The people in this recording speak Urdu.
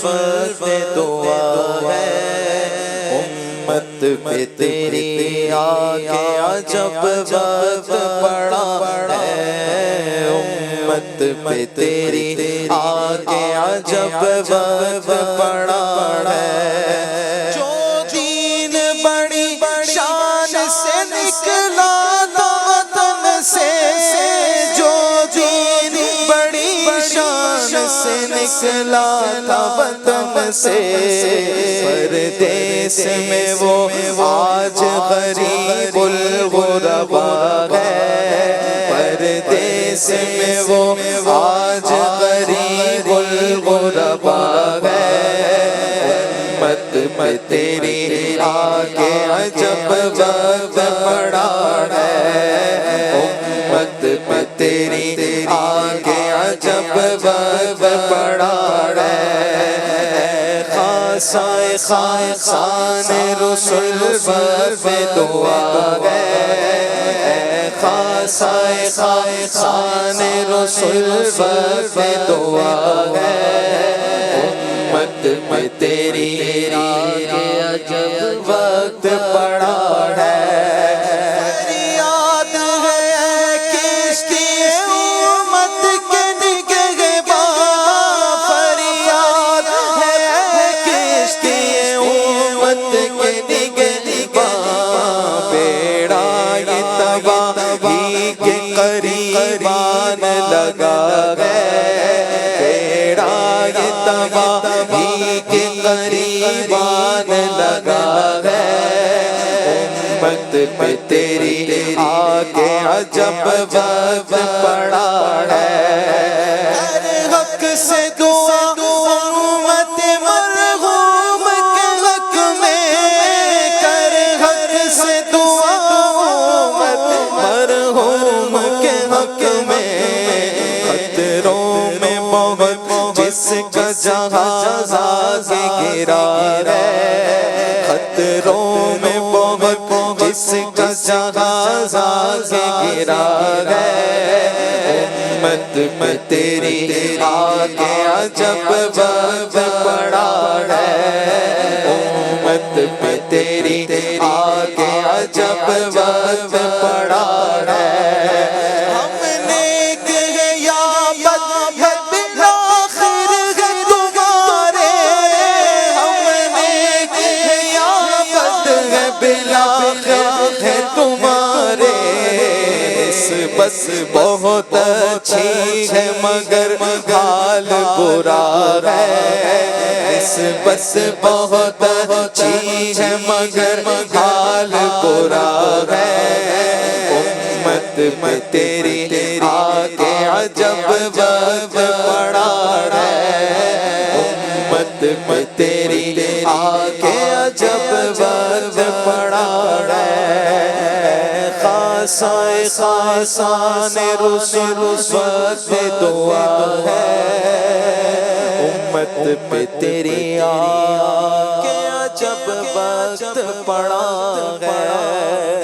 وقت دعا ہے، امت پہ تیری آگے عجب وقت پڑا ہے، امت پہ تیری آگے عجب وقت پڑا ہے۔ جو دین بڑی شان سے نکلا تھا وطن سے، جو دین بڑی شان سے نکلا تھا وطن سے، پردیس میں وہ آج غریب الغربا ہے، پردیس میں وہ آج غریب الغربا ہے، امت میں تیری آگے عجب وقت پڑا ہے، امت میں تیری آگے عجب وقت پڑا ہے۔ خاصائے خاصان رسول وقت دعا ہے، خاصائے خاصان رسول وقت دعا ہے، امت میں تیری آگے عجب وقت پڑا ہے۔ فریاد ہے کشتی امت کے نگہباں، فریاد ہے کشتی امت کے نگہباں، بیڑا یہ تباہی کے قریبان لگا ہے، بیڑا یہ تباہی کے قریبان لگا ہے، امت پہ تیری آگے عجب وقت پڑا ہے۔ ہر حق سے دعا امت مرحوم کے حق میں، کر حق سے دعا امت مرحوم کے حق میں، خطروں میں بہت جس کا جہاز آگے گرا ہے، خطروں میں بہت جس کا جہاز آگے گرا ہے، امت میں تیری آگے عجب وقت پڑا ہے، امت میں تیری آگے عجب وقت پڑا ہے۔ ہم نیک ہے یا بد ہے بالآخر ہے تمہارے، ہم نیک ہے یا بد ہے بالآخر ہے تمہارے، بس بہت اچھی ہے مگر حال برا ہے، بس بہت اچھی ہے مگر حال برا ہے، امت میں تیری آگے عجب وقت پڑا ہے، امت میں تیری آگے عجب وقت پڑا ہے۔ خاصائے خاصان رسول وقت دعا ہے، امت پہ تیری آگے عجب وقت پڑا ہے۔